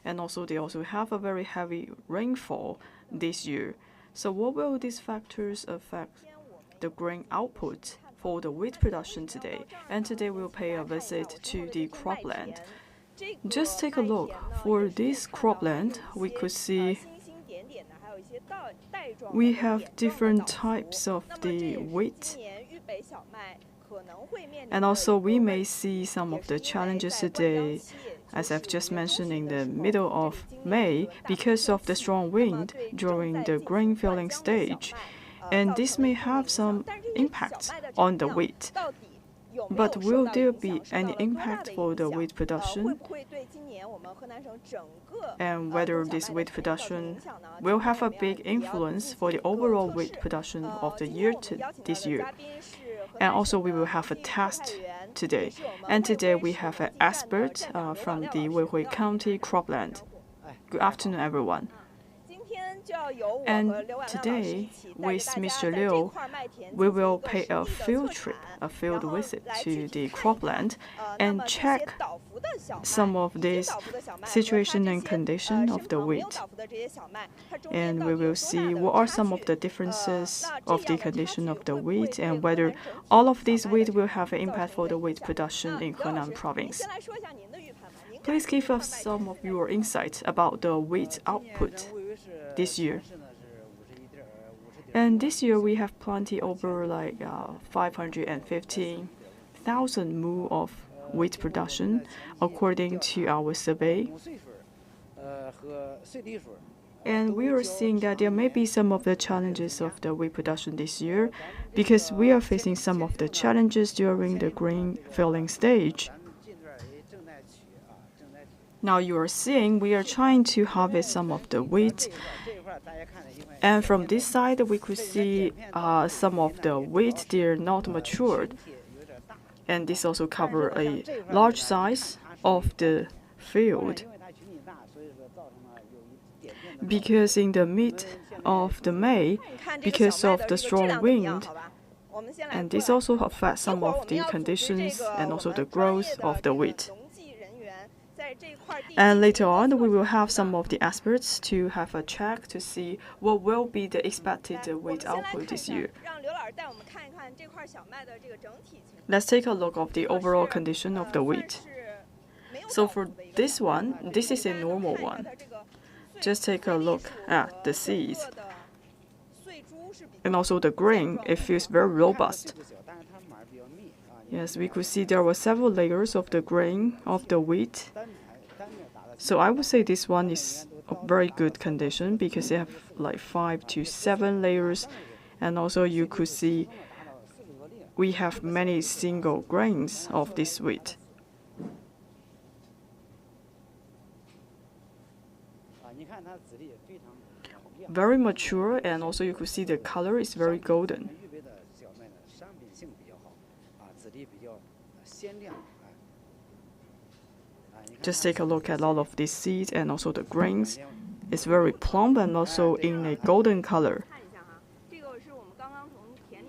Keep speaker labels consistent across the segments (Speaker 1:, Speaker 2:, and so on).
Speaker 1: and also they also have a very heavy rainfall this year. So what will these factors affect the grain output for the wheat production today? And today we'll pay a visit to the cropland. Just take a look. For this cropland, we could see we have different types of the wheat. And also we may see some of the challenges today, as I've just mentioned, in the middle of May because of the strong wind during the grain filling stage. And this may have some impact on the wheat. But will there be any impact for the wheat production? And whether this wheat production will have a big influence for the overall wheat production of the year this year? And also we will have a test today. And today we have an expert from the Weihui County cropland. Good afternoon, everyone. And today, with Mr. Liu, we will pay a field trip, a field visit to the cropland and check some of this situation and condition of the wheat. And we will see what are some of the differences of the condition of the wheat and whether all of these wheat will have an impact for the wheat production in Henan province. Please give us some of your insights about the wheat output this year. And this year we have plenty over 515,000 mu of wheat production according to our survey. And we are seeing that there may be some of the challenges of the wheat production this year because we are facing some of the challenges during the grain filling stage. Now you are seeing we are trying to harvest some of the wheat. And from this side, we could see some of the wheat, they're not matured. And this also covers a large size of the field. Because in the mid of the May, because of the strong wind, and this also affects some of the conditions and also the growth of the wheat. And later on, we will have some of the experts to have a check to see what will be the expected wheat output this year. Let's take a look at the overall condition of the wheat. So for this one, this is a normal one. Just take a look at the seeds. And also the grain, it feels very robust. Yes, we could see there were several layers of the grain of the wheat. So I would say this one is a very good condition because they have 5 to 7 layers. And also you could see we have many single grains of this wheat. Very mature, and also you could see the color is very golden. Just take a look at all of these seeds and also the grains. It's very plump and also in a golden color.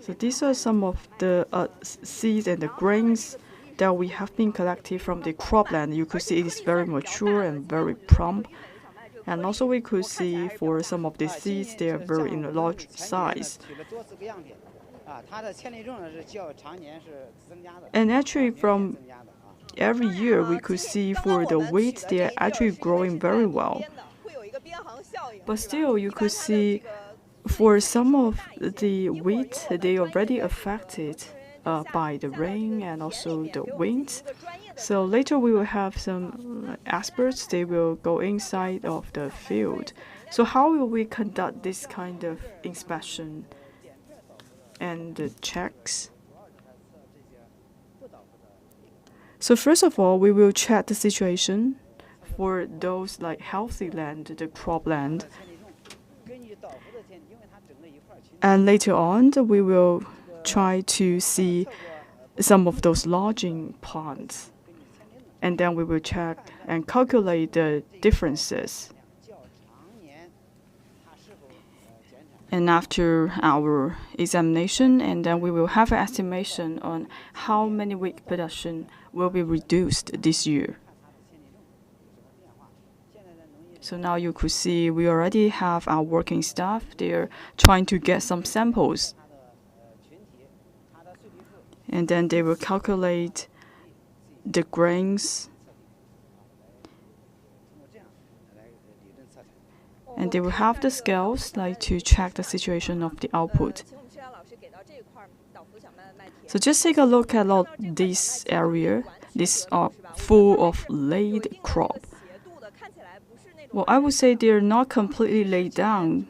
Speaker 1: So these are some of the seeds and the grains that we have been collected from the cropland. You could see it is very mature and very plump. And also we could see for some of the seeds, they are very in a large size. And actually from every year we could see for the wheat, they are actually growing very well. But still you could see for some of the wheat, they are already affected by the rain and also the wind. So later we will have some experts, they will go inside of the field. So how will we conduct this kind of inspection and the checks? So first of all, we will check the situation for those healthy land, the cropland. And later on, we will try to see some of those lodging plants. And then we will check and calculate the differences. And after our examination, and then we will have an estimation on how many wheat production will be reduced this year. So now you could see we already have our working staff. They're trying to get some samples. And then they will calculate the grains. And they will have the scales like to check the situation of the output. So just take a look at all this area. These are full of laid crop. Well, I would say they're not completely laid down.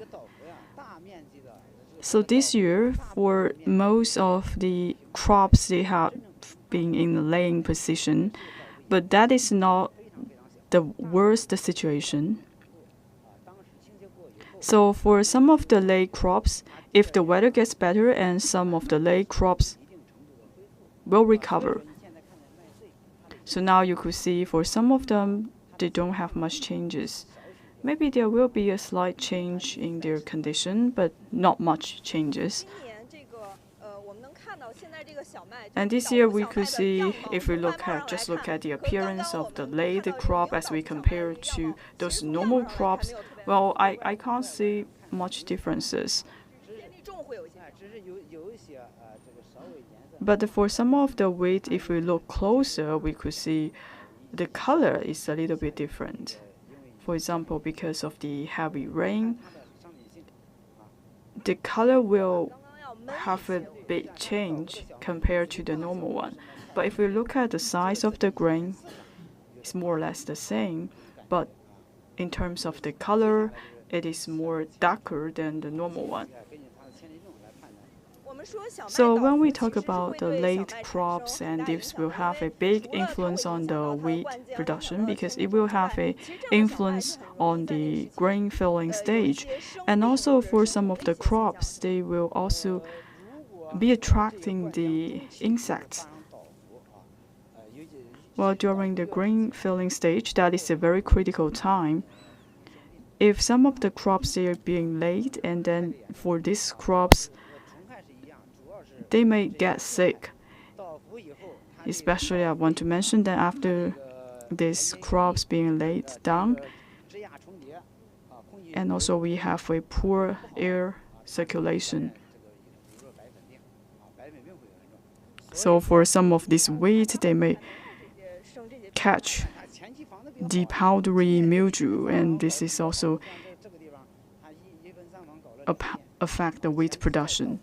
Speaker 1: So this year, for most of the crops, they have been in the laying position, but that is not the worst situation. So for some of the lay crops, if the weather gets better and some of the lay crops will recover. So now you could see for some of them, they don't have much changes. Maybe there will be a slight change in their condition, but not much changes. And this year we could see, if we just look at the appearance of the laid crop as we compare to those normal crops, well, I can't see much differences. But for some of the wheat, if we look closer, we could see the color is a little bit different. For example, because of the heavy rain, the color will have a big change compared to the normal one. But if we look at the size of the grain, it's more or less the same. But in terms of the color, it is more darker than the normal one. So when we talk about the late crops, and this will have a big influence on the wheat production because it will have an influence on the grain filling stage. And also for some of the crops, they will also be attracting the insects. Well, during the grain filling stage, that is a very critical time. If some of the crops are being laid, and then for these crops, they may get sick. Especially I want to mention that after these crops being laid down, and also we have a poor air circulation. So for some of this wheat, they may catch the powdery mildew, and this is also affect the wheat production.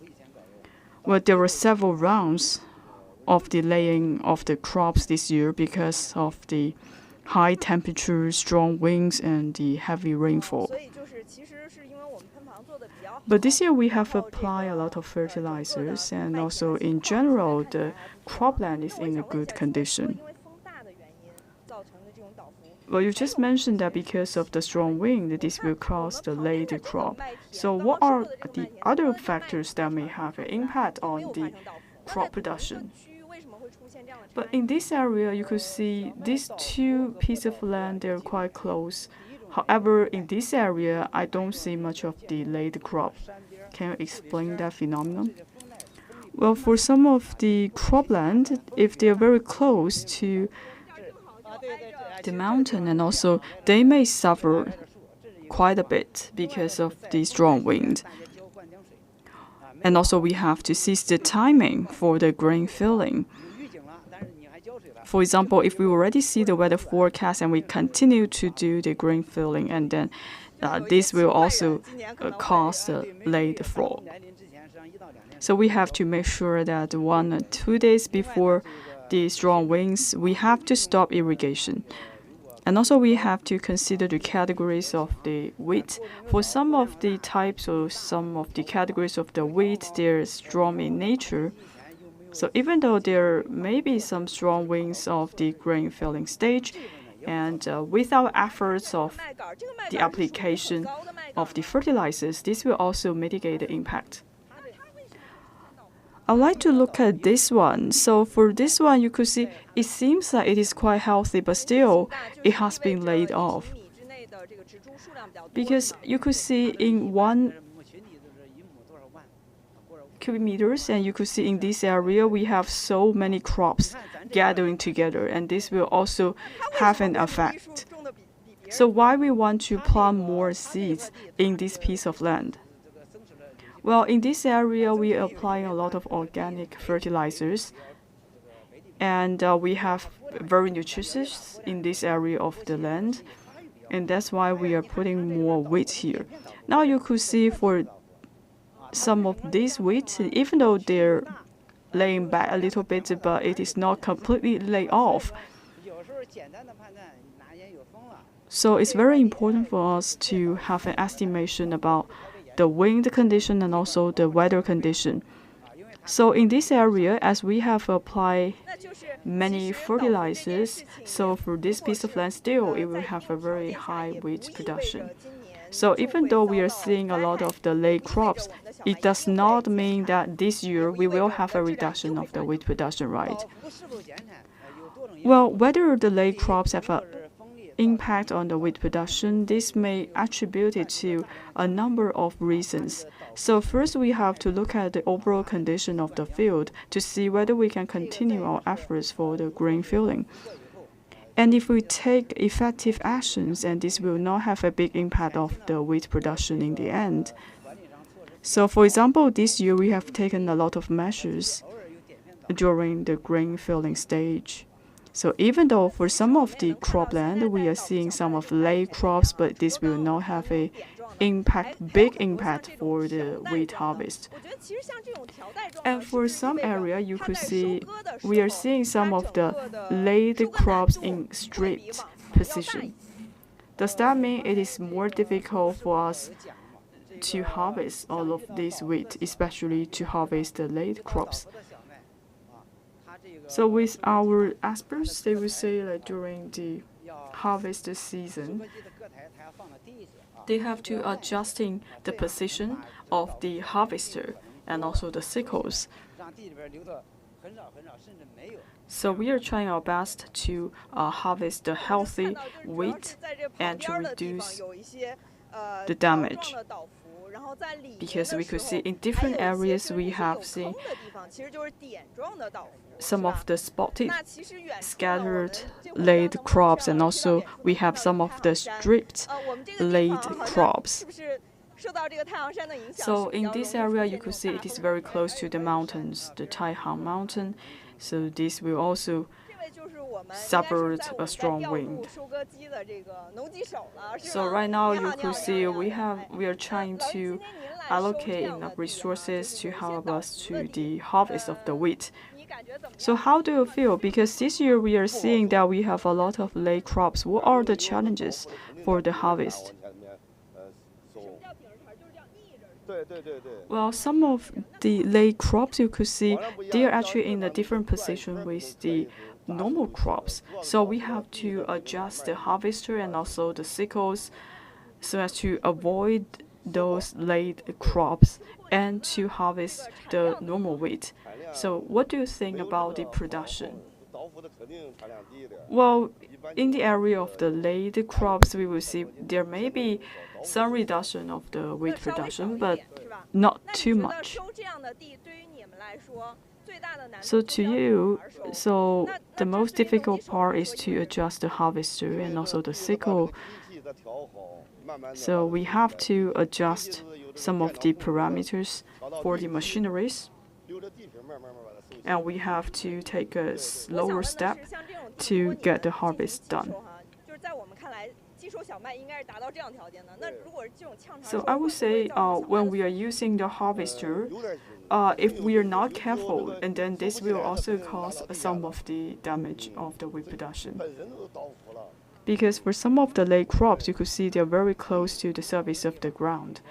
Speaker 1: Well, there were several rounds of the laying of the crops this year because of the high temperatures, strong winds, and the heavy rainfall. But this year we have applied a lot of fertilizers, and also in general, the cropland is in a good condition. Well, you just mentioned that because of the strong wind, this will cause the late crop. So what are the other factors that may have an impact on the crop production? But in this area, you could see these two pieces of land, they're quite close. However, in this area, I don't see much of the late crop. Can you explain that phenomenon? Well, for some of the cropland, if they're very close to the mountain, and also they may suffer quite a bit because of the strong wind. And also we have to seize the timing for the grain filling. For example, if we already see the weather forecast and we continue to do the grain filling, and then this will also cause the late fall. So we have to make sure that 1 or 2 days before the strong winds, we have to stop irrigation. And also we have to consider the categories of the wheat. For some of the types or some of the categories of the wheat, they're strong in nature. So even though there may be some strong winds of the grain filling stage, and with our efforts of the application of the fertilizers, this will also mitigate the impact. I'd like to look at this one. So for this one, you could see it seems like it is quite healthy, but still it has been laid off. Because you could see in 1 cubic meters, and you could see in this area we have so many crops gathering together, and this will also have an effect. So why we want to plant more seeds in this piece of land? Well, in this area, we are applying a lot of organic fertilizers, and we have very nutritious in this area of the land, and that's why we are putting more wheat here. Now you could see for some of these wheat, even though they're laying back a little bit, but it is not completely laid off. So it's very important for us to have an estimation about the wind condition and also the weather condition. So in this area, as we have applied many fertilizers, so for this piece of land still, it will have a very high wheat production. So even though we are seeing a lot of the late crops, it does not mean that this year we will have a reduction of the wheat production, right? Well, whether the late crops have an impact on the wheat production, this may attribute it to a number of reasons. So first, we have to look at the overall condition of the field to see whether we can continue our efforts for the grain filling. And if we take effective actions, and this will not have a big impact of the wheat production in the end. So for example, this year we have taken a lot of measures during the grain filling stage. So even though for some of the cropland we are seeing some of late crops, but this will not have a big impact for the wheat harvest. And for some area, you could see we are seeing some of the late crops in stripped position. Does that mean it is more difficult for us to harvest all of this wheat, especially to harvest the late crops? So with our experts, they will say that during the harvest season, they have to adjusting the position of the harvester and also the sickles. So we are trying our best to harvest the healthy wheat and to reduce the damage. Because we could see in different areas we have seen some of the spotted, scattered late crops, and also we have some of the stripped late crops. So in this area, you could see it is very close to the mountains, the Taihan mountain. So this will also suffer a strong wind. So right now, you could see we are trying to allocate enough resources to help us to the harvest of the wheat. So how do you feel? Because this year we are seeing that we have a lot of late crops. What are the challenges for the harvest? Well, some of the late crops you could see, they are actually in a different position with the normal crops. So we have to adjust the harvester and also the sickles so as to avoid those late crops and to harvest the normal wheat. So what do you think about the production? Well, in the area of the late crops, we will see there may be some reduction of the wheat production, but not too much. So to you, the most difficult part is to adjust the harvester and also the sickle. So we have to adjust some of the parameters for the machineries, and we have to take a slower step to get the harvest done. So I would say when we are using the harvester, if we are not careful, and then this will also cause some of the damage of the wheat production. Because for some of the late crops, you could see they're very close to the surface of the ground.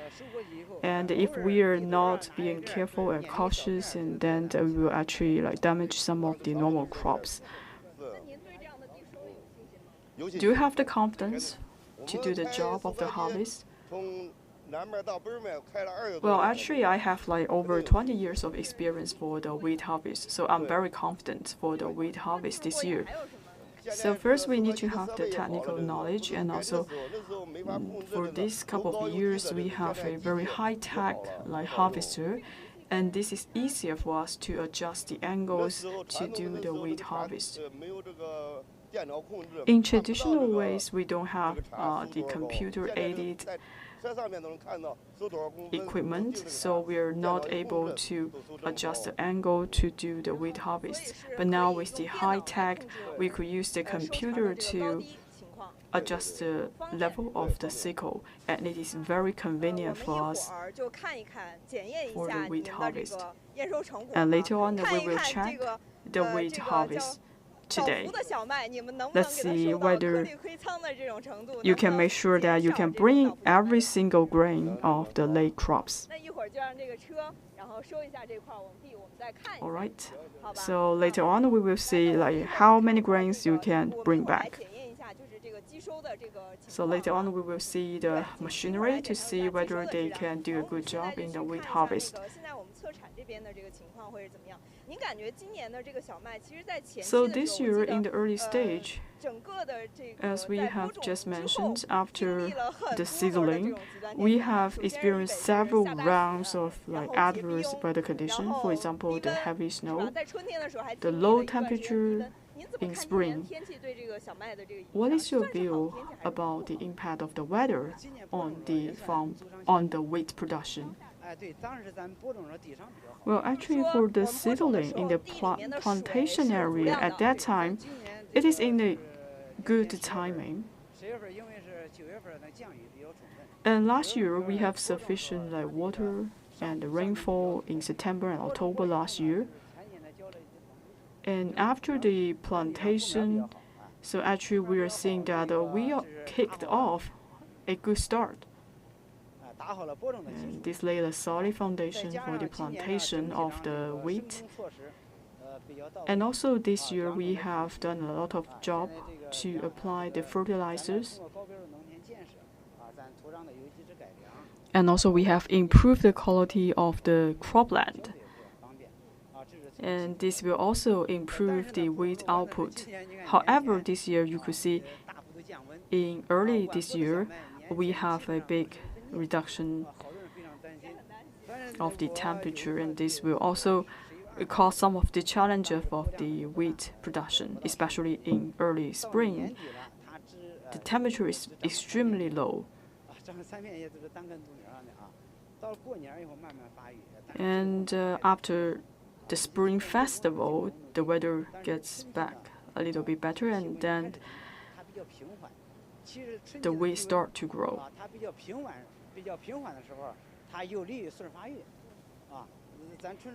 Speaker 1: And if we are not being careful and cautious, and then we will actually damage some of the normal crops. Do you have the confidence to do the job of the harvest? Well, actually, I have over 20 years of experience for the wheat harvest, so I'm very confident for the wheat harvest this year. So first, we need to have the technical knowledge, and also for this couple of years, we have a very high-tech harvester, and this is easier for us to adjust the angles to do the wheat harvest. In traditional ways, we don't have the computer-aided equipment, so we are not able to adjust the angle to do the wheat harvest. But now with the high tech, we could use the computer to adjust the level of the sickle, and it is very convenient for us for the wheat harvest. And later on, we will check the wheat harvest today. Let's see whether you can make sure that you can bring every single grain of the late crops. All right. So later on, we will see like how many grains you can bring back. So later on, we will see the machinery to see whether they can do a good job in the wheat harvest. So this year, in the early stage, as we have just mentioned, after the seedling, we have experienced several rounds of adverse weather conditions. For example, the heavy snow, the low temperature in spring. What is your view about the impact of the weather on the farm, on the wheat production? Well, actually, for the seedling in the plantation area at that time, it is in a good timing. And last year, we have sufficient water and rainfall in September and October last year. And after the plantation, so actually we are seeing that we are kicked off a good start. And this laid a solid foundation for the plantation of the wheat. And also this year we have done a lot of job to apply the fertilizers. And also we have improved the quality of the cropland. And this will also improve the wheat output. However, this year you could see in early this year, we have a big reduction of the temperature, and this will also cause some of the challenges of the wheat production, especially in early spring. The temperature is extremely low. And after the Spring Festival, the weather gets back a little bit better, and then the wheat start to grow.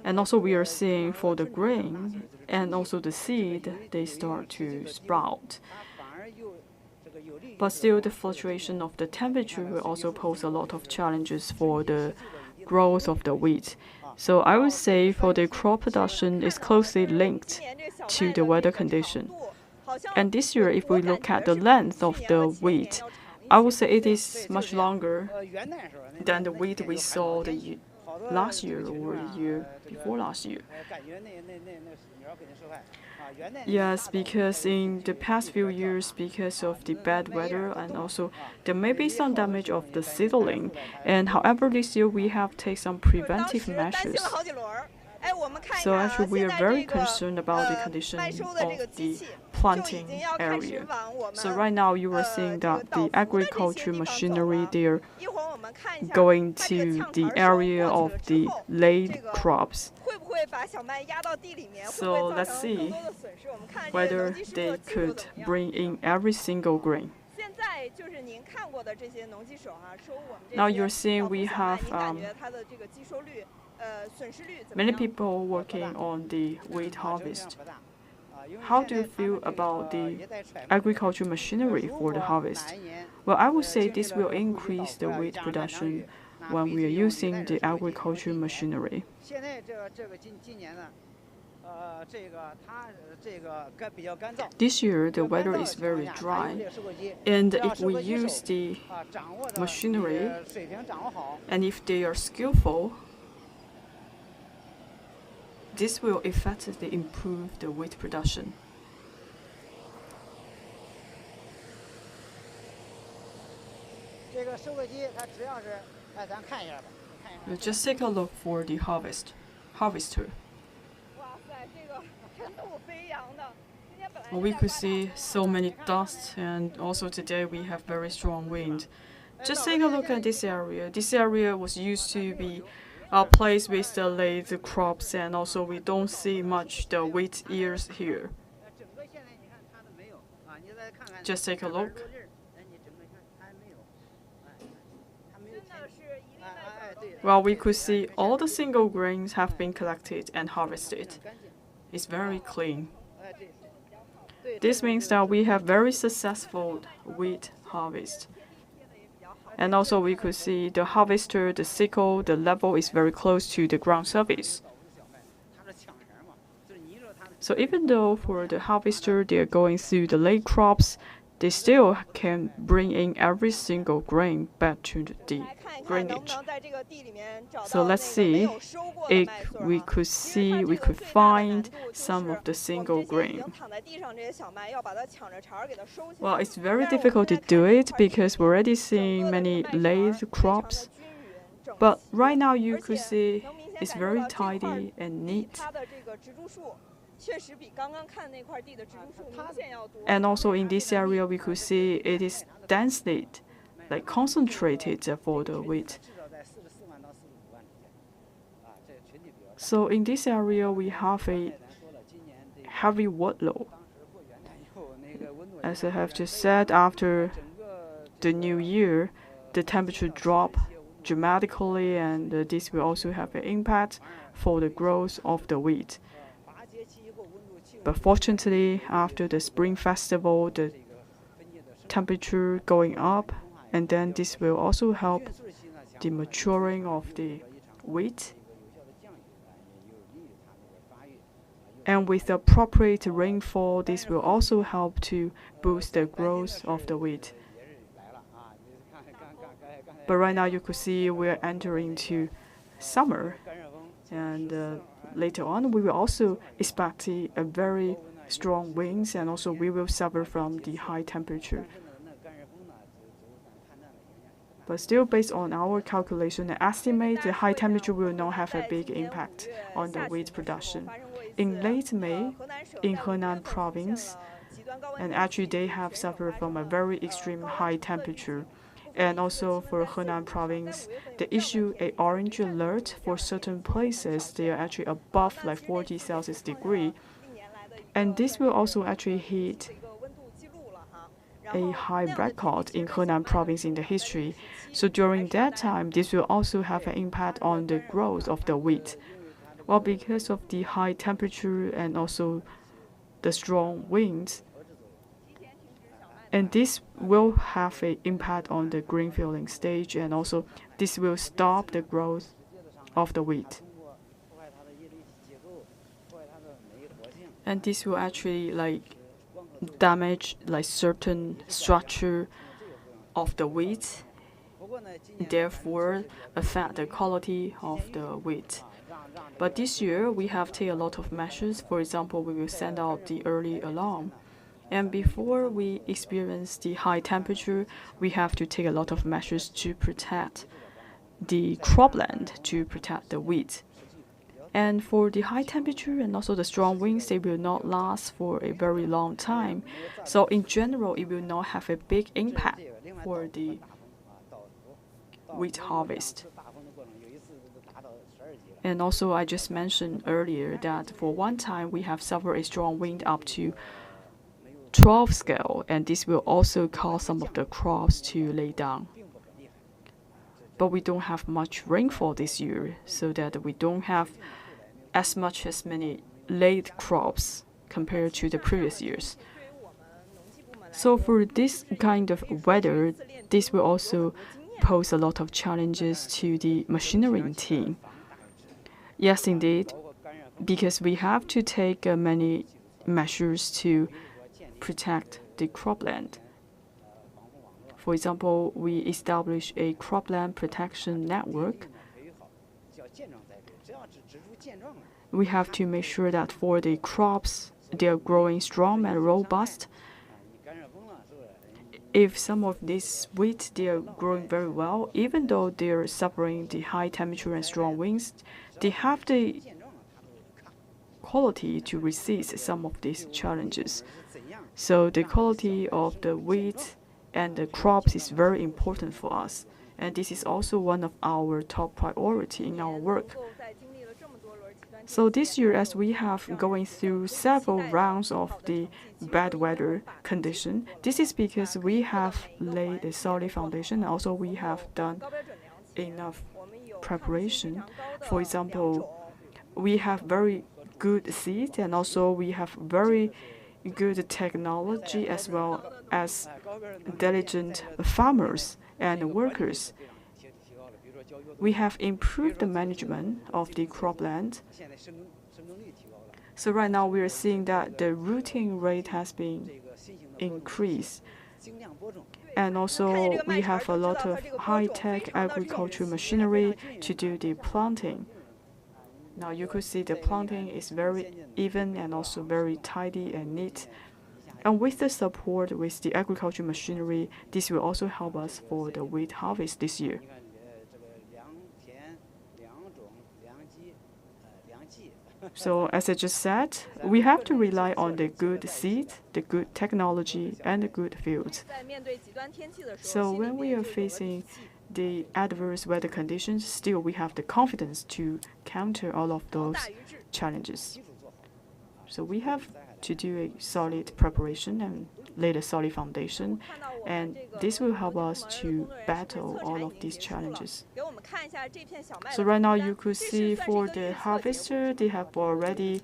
Speaker 1: And also we are seeing for the grain and also the seed, they start to sprout. But still, the fluctuation of the temperature will also pose a lot of challenges for the growth of the wheat. So I would say for the crop production is closely linked to the weather condition. And this year, if we look at the length of the wheat, I would say it is much longer than the wheat we saw last year or the year before last year. Yes, because in the past few years, because of the bad weather, and also there may be some damage of the seedling. And however, this year we have taken some preventive measures. So actually, we are very concerned about the condition of the planting area. So right now, you are seeing that the agriculture machinery, they are going to the area of the late crops. So let's see whether they could bring in every single grain. Now you're seeing we have many people working on the wheat harvest. How do you feel about the agriculture machinery for the harvest? Well, I would say this will increase the wheat production when we are using the agriculture machinery. This year, the weather is very dry, and if we use the machinery, and if they are skillful, this will effectively improve the wheat production. We'll just take a look for the harvester. We could see so many dust, and also today we have very strong wind. Just take a look at this area. This area was used to be a place with the late crops, and also we don't see much the wheat ears here. Just take a look. Well, we could see all the single grains have been collected and harvested. It's very clean. This means that we have very successful wheat harvest. And also we could see the harvester, the sickle, the level is very close to the ground surface. So even though for the harvester they're going through the late crops, they still can bring in every single grain back to the grainage. So let's see if we could find some of the single grain. Well, it's very difficult to do it because we're already seeing many late crops. But right now you could see it's very tidy and neat. And also in this area, we could see it is densely, concentrated for the wheat. So in this area, we have a heavy workload. As I have just said, after the new year, the temperature dropped dramatically, and this will also have an impact for the growth of the wheat. But fortunately, after the Spring Festival, the temperature going up, and then this will also help the maturing of the wheat. And with the appropriate rainfall, this will also help to boost the growth of the wheat. But right now you could see we're entering into summer, and later on we will also expect a very strong winds, and also we will suffer from the high temperature. But still, based on our calculation and estimate, the high temperature will not have a big impact on the wheat production. In late May, in Henan province, and actually they have suffered from a very extreme high temperature. And also for Henan province, they issue an orange alert for certain places. They are actually above 40 Celsius degree. And this will also actually hit a high record in Henan province in the history. So during that time, this will also have an impact on the growth of the wheat. Well, because of the high temperature and also the strong winds, and this will have an impact on the grain filling stage, and also this will stop the growth of the wheat. And this will actually damage certain structure of the wheat, therefore affect the quality of the wheat. But this year we have taken a lot of measures. For example, we will send out the early alarm. And before we experience the high temperature, we have to take a lot of measures to protect the cropland, to protect the wheat. And for the high temperature and also the strong winds, they will not last for a very long time. So in general, it will not have a big impact for the wheat harvest. And also, I just mentioned earlier that for one time, we have suffered a strong wind up to 12 scale, and this will also cause some of the crops to lay down. But we don't have much rainfall this year, so that we don't have as many late crops compared to the previous years. So for this kind of weather, this will also pose a lot of challenges to the machinery team. Yes, indeed, because we have to take many measures to protect the cropland. For example, we establish a cropland protection network. We have to make sure that for the crops, they are growing strong and robust. If some of these wheat, they are growing very well, even though they are suffering the high temperature and strong winds, they have the quality to resist some of these challenges. So the quality of the wheat and the crops is very important for us. And this is also one of our top priority in our work. So this year, as we have going through several rounds of the bad weather condition, this is because we have laid a solid foundation. Also, we have done enough preparation. For example, we have very good seeds, and also we have very good technology as well as diligent farmers and workers. We have improved the management of the cropland. So right now we are seeing that the rooting rate has been increased. And also we have a lot of high-tech agricultural machinery to do the planting. Now you could see the planting is very even and also very tidy and neat. And with the support with the agricultural machinery, this will also help us for the wheat harvest this year. So as I just said, we have to rely on the good seed, the good technology, and the good fields. So when we are facing the adverse weather conditions, still we have the confidence to counter all of those challenges. So we have to do a solid preparation and lay a solid foundation, and this will help us to battle all of these challenges. So right now you could see for the harvester, they have already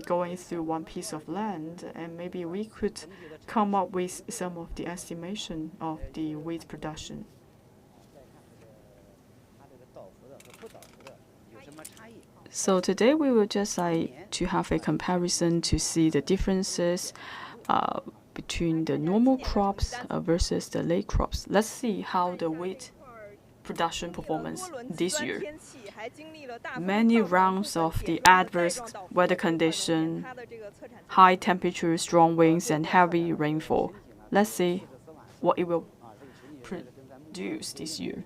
Speaker 1: going through one piece of land, and maybe we could come up with some of the estimation of the wheat production. So today we will just to have a comparison to see the differences between the normal crops versus the late crops. Let's see how the wheat production performance this year. Many rounds of the adverse weather condition, high temperatures, strong winds, and heavy rainfall. Let's see what it will produce this year.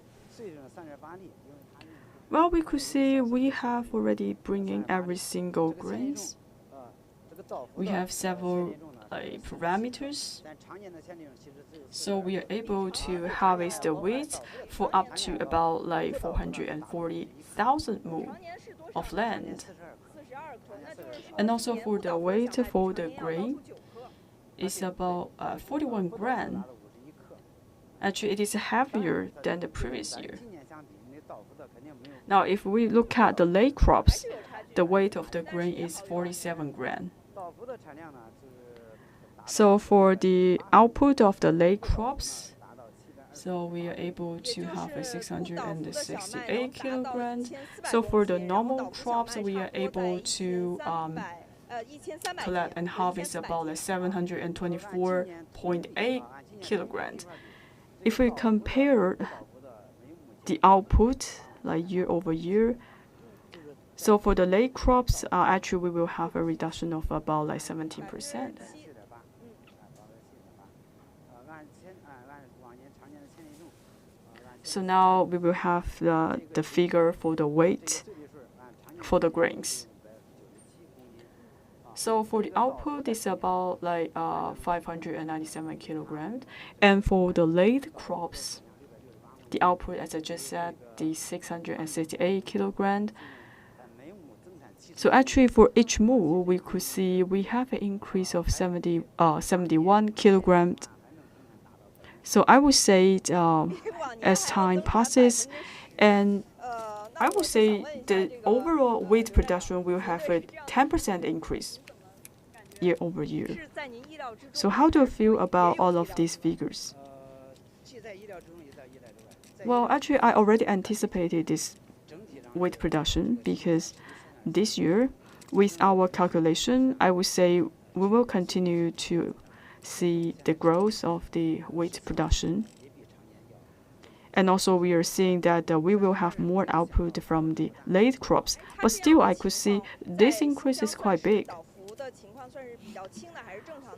Speaker 1: Well, we could see we have already bringing every single grains. We have several parameters. So we are able to harvest the wheat for up to about 440,000 mu of land. And also for the weight for the grain, it's about 41 gram. Actually, it is heavier than the previous year. Now, if we look at the late crops, the weight of the grain is 47 gram. So for the output of the late crops, so we are able to have a 668 kilograms. So for the normal crops, we are able to collect and harvest about 724.8 kilograms. If we compare the output year over year, so for the late crops, actually we will have a reduction of about 17%. So now we will have the figure for the weight for the grains. So for the output, it's about 597 kilograms, and for the late crops, the output, as I just said, the 668 kilograms. So actually, for each mu, we could see we have an increase of 71 kilograms. So I would say as time passes, and I would say the overall wheat production will have a 10% increase year over year. So how do you feel about all of these figures? Well, actually, I already anticipated this wheat production because this year, with our calculation, I would say we will continue to see the growth of the wheat production. And also, we are seeing that we will have more output from the late crops. But still, I could see this increase is quite big.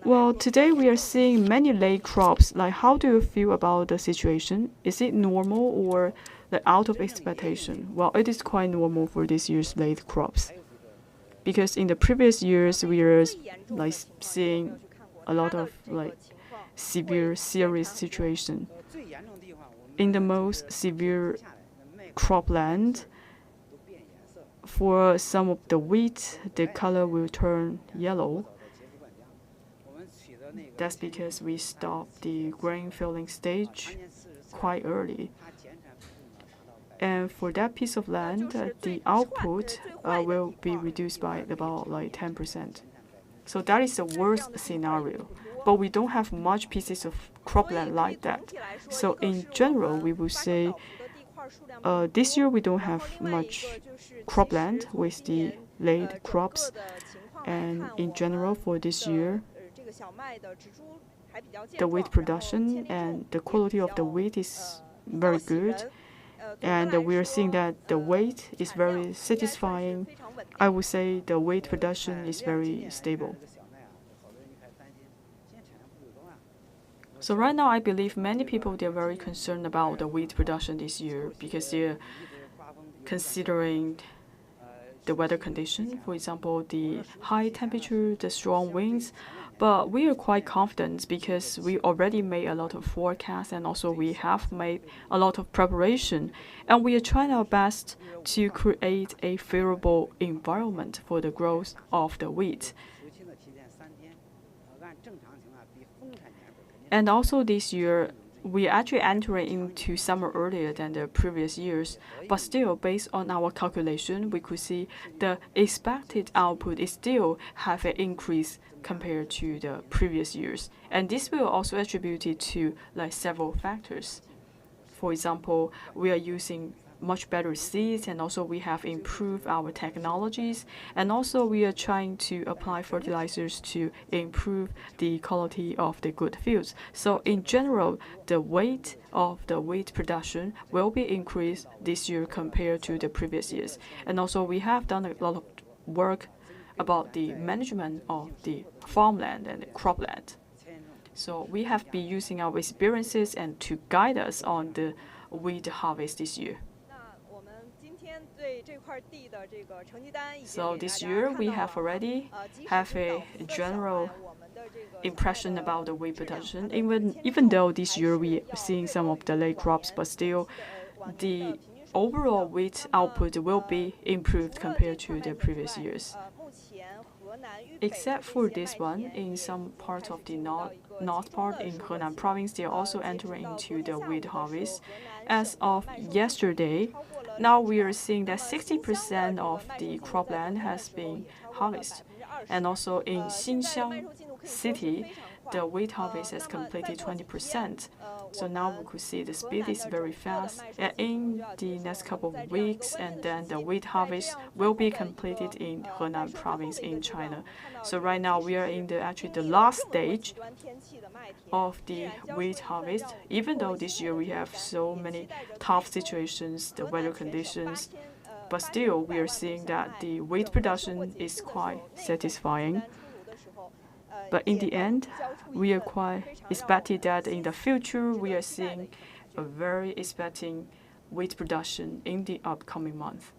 Speaker 1: Well, today we are seeing many late crops. How do you feel about the situation? Is it normal or out of expectation? Well, it is quite normal for this year's late crops. Because in the previous years, we are seeing a lot of severe, serious situation. In the most severe cropland, for some of the wheat, the color will turn yellow. That's because we stopped the grain filling stage quite early. And for that piece of land, the output will be reduced by about 10%. So that is the worst scenario. But we don't have much pieces of cropland like that. So in general, we will say this year we don't have much cropland with the late crops. And in general, for this year, the wheat production and the quality of the wheat is very good. And we are seeing that the weight is very satisfying. I would say the wheat production is very stable. So right now, I believe many people, they're very concerned about the wheat production this year because they're considering the weather condition, for example, the high temperature, the strong winds. But we are quite confident because we already made a lot of forecasts and also we have made a lot of preparation. And we are trying our best to create a favorable environment for the growth of the wheat. And also this year, we actually entering into summer earlier than the previous years, but still, based on our calculation, we could see the expected output is still have an increase compared to the previous years. And this will also attribute to several factors. For example, we are using much better seeds, and also we have improved our technologies, and also we are trying to apply fertilizers to improve the quality of the good fields. So in general, the weight of the wheat production will be increased this year compared to the previous years. And also we have done a lot of work about the management of the farmland and the cropland. So we have been using our experiences and to guide us on the wheat harvest this year. So this year we have already have a general impression about the wheat production. Even though this year we are seeing some of the late crops, but still the overall wheat output will be improved compared to the previous years. Except for this one, in some parts of the north part in Henan province, they are also entering into the wheat harvest. As of yesterday, now we are seeing that 60% of the cropland has been harvested. And also in Xinxiang city, the wheat harvest has completed 20%. So now we could see the speed is very fast. And in the next couple of weeks, and then the wheat harvest will be completed in Henan province in China. So right now we are in actually the last stage of the wheat harvest. Even though this year we have so many tough situations, the weather conditions, but still we are seeing that the wheat production is quite satisfying. But in the end, we are quite expected that in the future we are seeing a very expecting wheat production in the upcoming month.